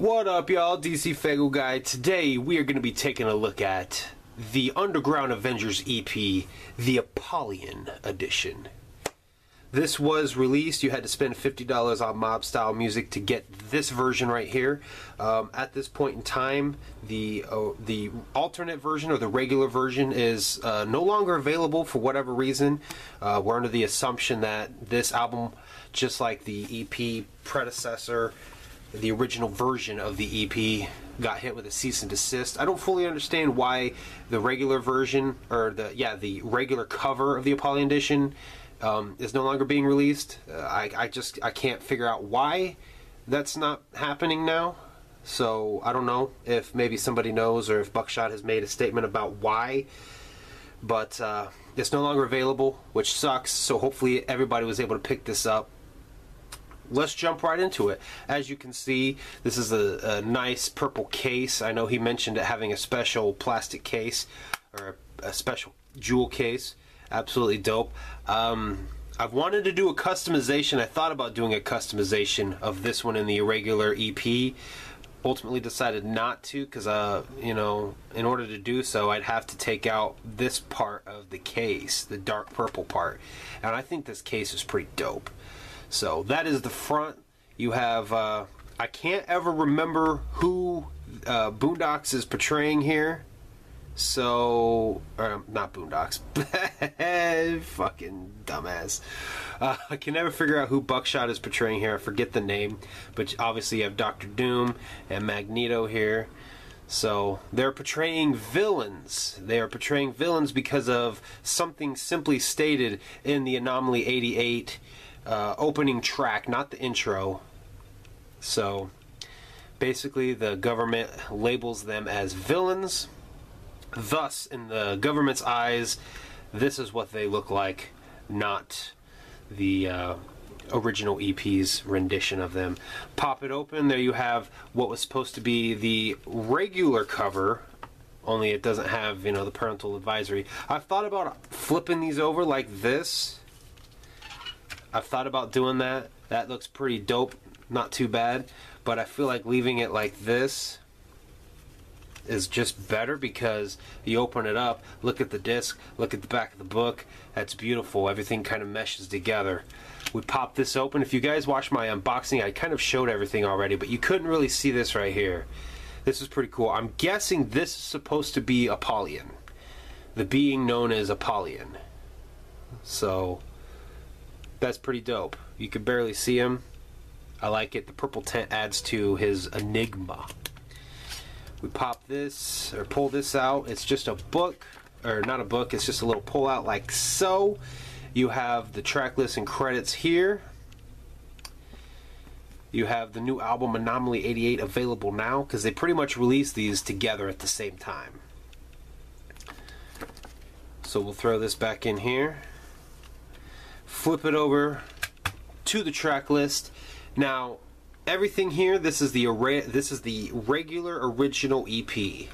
What up, y'all? DCFAYGOGUY. Today we are going to be taking a look at the Underground Avengers EP, the Apollyan edition. This was released. You had to spend $50 on mob style music to get this version right here. At this point in time, the alternate version or the regular version is no longer available for whatever reason. We're under the assumption that this album, just like the EP predecessor, the original version of the EP, got hit with a cease and desist. I don't fully understand why the regular version, or the regular cover of the Apollyan edition is no longer being released. I can't figure out why that's not happening now. So I don't know if maybe somebody knows, or if Buckshot has made a statement about why. But it's no longer available, which sucks. So hopefully everybody was able to pick this up. Let's jump right into it. As you can see, this is a nice purple case. I know he mentioned it having a special plastic case, or a special jewel case. Absolutely dope. I've wanted to do a customization. I thought about doing a customization of this one in the irregular EP. Ultimately decided not to, because you know, in order to do so, I'd have to take out this part of the case, the dark purple part, and I think this case is pretty dope. So that is the front. You have, I can't ever remember who Boondocks is portraying here. So, not Boondocks. Fucking dumbass. I can never figure out who Buckshot is portraying here. I forget the name. But obviously you have Dr. Doom and Magneto here. So they're portraying villains. They are portraying villains because of something simply stated in the Anomaly 88 opening track, not the intro. So basically the government labels them as villains. Thus, in the government's eyes, this is what they look like, not the original EP's rendition of them. Pop it open. There you have what was supposed to be the regular cover, only it doesn't have, you know, the parental advisory. I've thought about flipping these over like this. I've thought about doing that. That looks pretty dope. Not too bad. But I feel like leaving it like this is just better, because you open it up, look at the disc, look at the back of the book. That's beautiful. Everything kind of meshes together. We pop this open. If you guys watched my unboxing, I kind of showed everything already, but you couldn't really see this right here. This is pretty cool. I'm guessing this is supposed to be Apollyan, the being known as Apollyan. So that's pretty dope. You can barely see him. I like it. The purple tint adds to his enigma. We pop this, or pull this out. It's just a book, or not a book, it's just a little pull out like so. You have the track list and credits here. You have the new album Anomaly 88 available now, because they pretty much released these together at the same time. So we'll throw this back in here. Flip it over to the track list. Now, everything here, this is the regular original EP.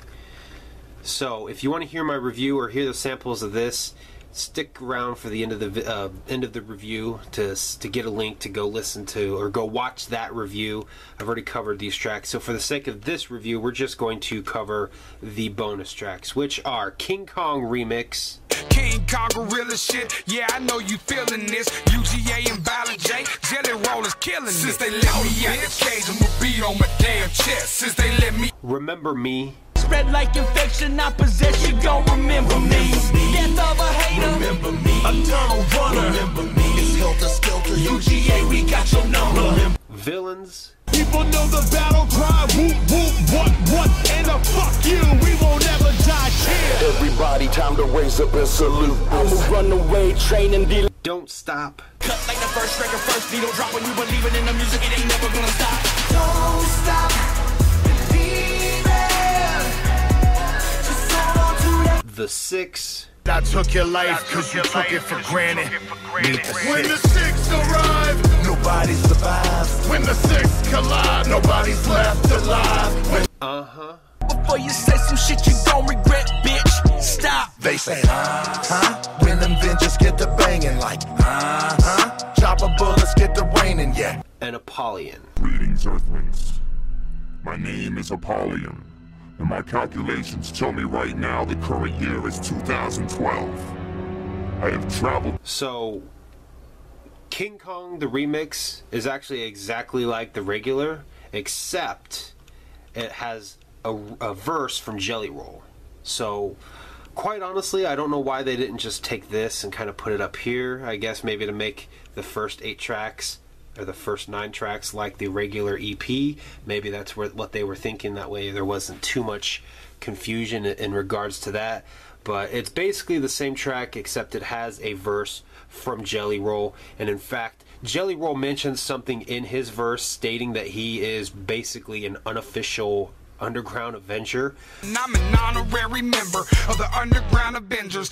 So if you want to hear my review or hear the samples of this, stick around for the end of the review to get a link to go listen to, or go watch that review. I've already covered these tracks, so for the sake of this review, we're just going to cover the bonus tracks, which are King Kong Remix, King Kong gorilla shit, yeah, I know you feeling this. UGA and Ballard J, Jelly Rollers killing it. Since they let me out the cage, I'ma beat on my damn chest. Since they let me Remember Me, spread like infection, not possession, you gon' remember me. Death of a hater, remember me. A tunnel runner, remember me. It's Helter Skelter, UGA, we got your number. Villains, People know the battle cry, whoop whoop, what, and a fuck you, we won't ever die here. Everybody, time to raise up and salute. I'ma run away, train and deal. Don't Stop, Cut like the first record, first beat, don't drop when you believing in the music, it ain't never gonna stop. Don't stop believing. Just hold on to that. The Six, I took your life cause you took it for granted. When the six arrive, Nobody survives. When the six collide, nobody's left alive. When Before you say some shit you gon' regret, bitch, stop. They say, when them Avengers get to banging like, chopper bullets get to raining, yeah. and Apollyan. Greetings, Earthlings. My name is Apollyan, and my calculations tell me right now the current year is 2012. I have traveled. So, King Kong, the remix, is actually exactly like the regular, except it has a verse from Jelly Roll. So, quite honestly, I don't know why they didn't just take this and kind of put it up here. I guess maybe to make the first 8 tracks, or the first 9 tracks, like the regular EP. Maybe that's what they were thinking. That way there wasn't too much confusion in regards to that. But it's basically the same track, except it has a verse from Jelly Roll. And in fact, Jelly Roll mentions something in his verse stating that he is basically an unofficial Underground Avenger. And I'm an honorary member of the Underground Avengers.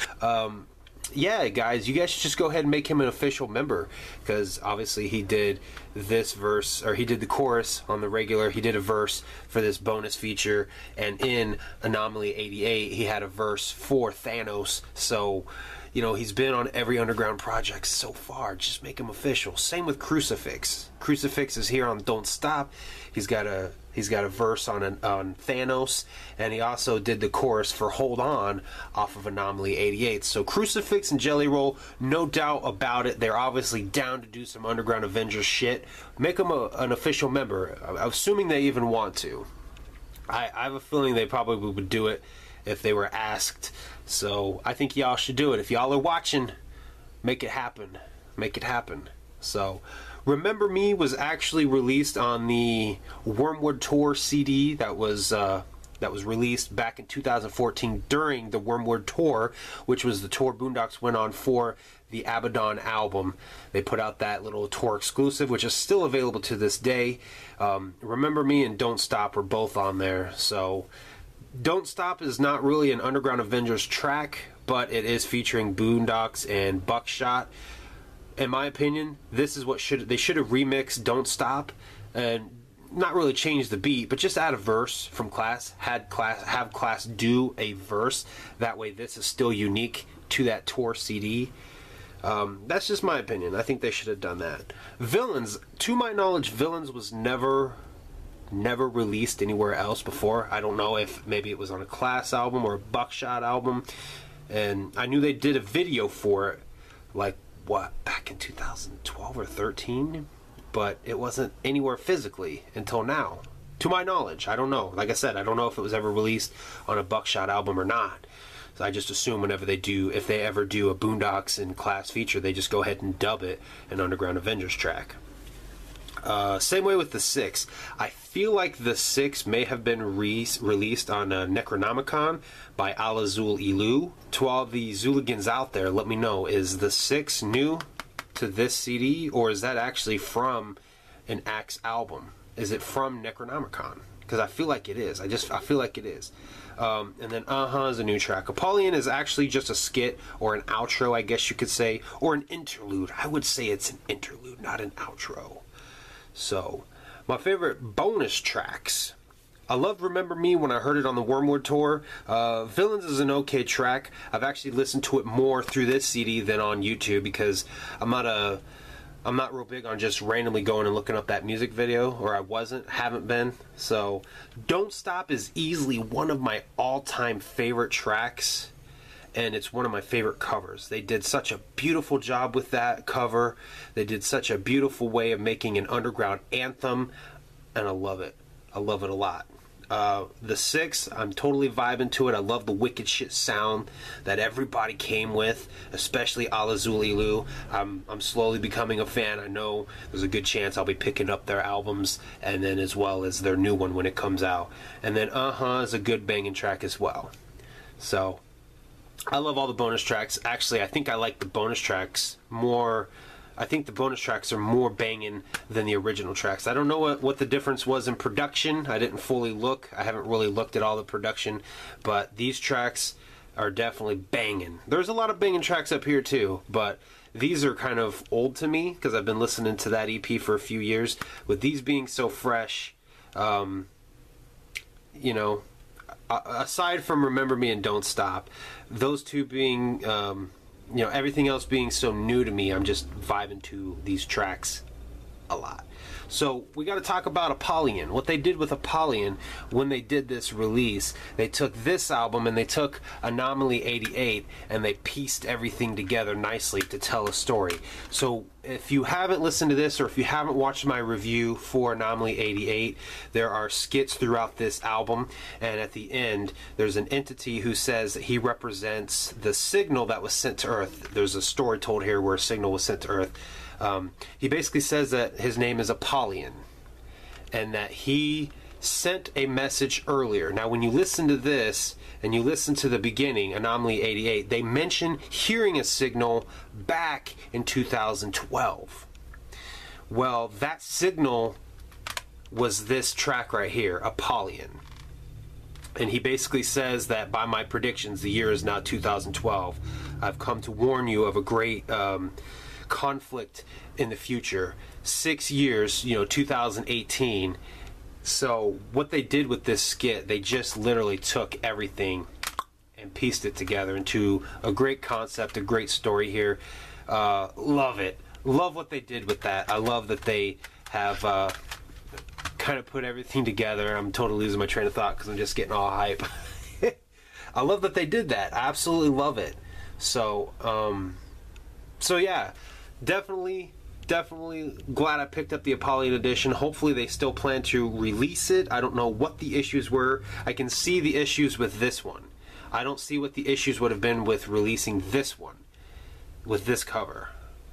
Yeah, guys, you guys should just go ahead and make him an official member, because obviously he did this verse, or he did the chorus on the regular, he did a verse for this bonus feature, and in Anomaly 88 he had a verse for Thanos. So, you know, he's been on every Underground project so far. Just make him official. Same with Crucifix. Crucifix is here on Don't Stop. He's got a verse on Thanos, and he also did the chorus for Hold On off of Anomaly 88. So Crucifix and Jelly Roll, no doubt about it, they're obviously down to do some Underground Avengers shit. Make them an official member, assuming they even want to. I have a feeling they probably would do it if they were asked. So I think y'all should do it. If y'all are watching, make it happen. Make it happen. So, Remember Me was actually released on the Wormwood Tour CD that was released back in 2014 during the Wormwood Tour, which was the tour Boondocks went on for the Abaddon album. They put out that little tour exclusive, which is still available to this day. Remember Me and Don't Stop were both on there. So Don't Stop is not really an Underground Avengers track, but it is featuring Boondocks and Buckshot. In my opinion, this is what they should have remixed Don't Stop and not really change the beat, but just add a verse from Class. Have Class do a verse. That way this is still unique to that tour CD. That's just my opinion. I think they should have done that. Villains, to my knowledge, Villains was never released anywhere else before. I don't know if maybe it was on a Class album or a Buckshot album. And I knew they did a video for it, like, what, back in 2012 or 13? But it wasn't anywhere physically until now. To my knowledge, I don't know. Like I said, I don't know if it was ever released on a Buckshot album or not. So I just assume whenever they do, if they ever do a Boondocks and Class feature, they just go ahead and dub it an Underground Avengers track. Same way with the 6. I feel like the 6 may have been released on Necronomicon by Alazul Ilu. To all the Zuligans out there, let me know, is the 6 new to this CD, or is that actually from an Axe album? Is it from Necronomicon? Because I feel like it is. I feel like it is. And then is a new track. Apollyan is actually just a skit, or an outro, I guess you could say, or an interlude. I would say it's an interlude, not an outro. So, my favorite bonus tracks. I loved Remember Me when I heard it on the Wormwood Tour. Villains is an okay track. I've actually listened to it more through this CD than on YouTube, because I'm not real big on just randomly going and looking up that music video, or I haven't been. So, Don't Stop is easily one of my all-time favorite tracks, and it's one of my favorite covers. They did such a beautiful job with that cover. They did such a beautiful way of making an underground anthem, and I love it. I love it a lot. The 6, I'm totally vibing to it. I love the wicked shit sound that everybody came with, especially Alazul Ilu. I'm slowly becoming a fan. I know there's a good chance I'll be picking up their albums, and then as well as their new one when it comes out. And then is a good banging track as well. So I love all the bonus tracks. Actually, I think I like the bonus tracks more. I think the bonus tracks are more banging than the original tracks. I don't know what the difference was in production. I didn't fully look. I haven't really looked at all the production, but these tracks are definitely banging. There's a lot of banging tracks up here too, but these are kind of old to me because I've been listening to that EP for a few years. With these being so fresh, you know, aside from Remember Me and Don't Stop, those two being, you know, everything else being so new to me, I'm just vibing to these tracks a lot. So we got to talk about Apollyan. What they did with Apollyan when they did this release, they took this album and they took Anomaly 88 and they pieced everything together nicely to tell a story. So if you haven't listened to this, or if you haven't watched my review for Anomaly 88, there are skits throughout this album, and at the end there's an entity who says that he represents the signal that was sent to Earth. There's a story told here where a signal was sent to Earth. He basically says that his name is Apollyan and that he sent a message earlier. Now when you listen to this and you listen to the beginning, Anomaly 88, they mention hearing a signal back in 2012. Well, that signal was this track right here, Apollyan. And he basically says that by my predictions, the year is now 2012. I've come to warn you of a great conflict in the future. 6 years, 2018. So what they did with this skit, they just literally took everything and pieced it together into a great concept, a great story here. Love it. Love what they did with that. I love that they have kind of put everything together. I'm totally losing my train of thought because I'm just getting all hype. I love that they did that. I absolutely love it. So yeah, definitely glad I picked up the Apollyan edition. Hopefully they still plan to release it. I don't know what the issues were. I can see the issues with this one. I don't see what the issues would have been with releasing this one, with this cover.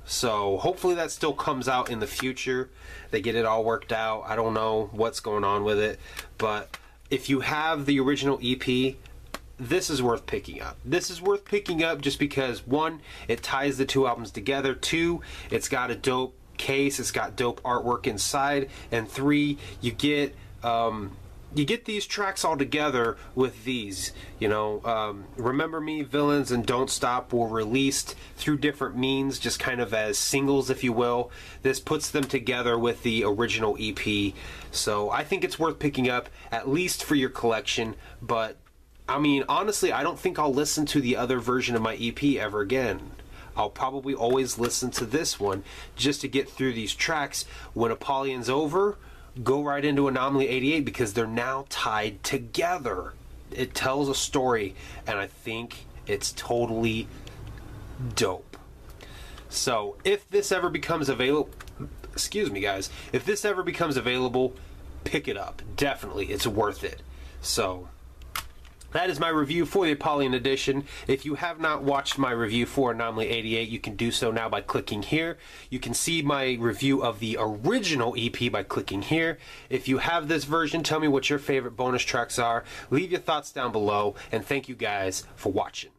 So hopefully that still comes out in the future. They get it all worked out. I don't know what's going on with it. But if you have the original EP, this is worth picking up. This is worth picking up just because, one, it ties the two albums together. Two, it's got a dope case. It's got dope artwork inside. And three, you get these tracks all together with these. Remember Me, Villains, and Don't Stop were released through different means, just kind of as singles, if you will. This puts them together with the original EP. So I think it's worth picking up, at least for your collection. But I mean, honestly, I don't think I'll listen to the other version of my EP ever again. I'll probably always listen to this one just to get through these tracks. When Apollyan's over, go right into Anomaly 88 because they're now tied together. It tells a story, and I think it's totally dope. So, if this ever becomes available, excuse me guys, if this ever becomes available, pick it up. Definitely, it's worth it. So that is my review for the Apollyan edition. If you have not watched my review for Anomaly 88, you can do so now by clicking here. You can see my review of the original EP by clicking here. If you have this version, tell me what your favorite bonus tracks are. Leave your thoughts down below, and thank you guys for watching.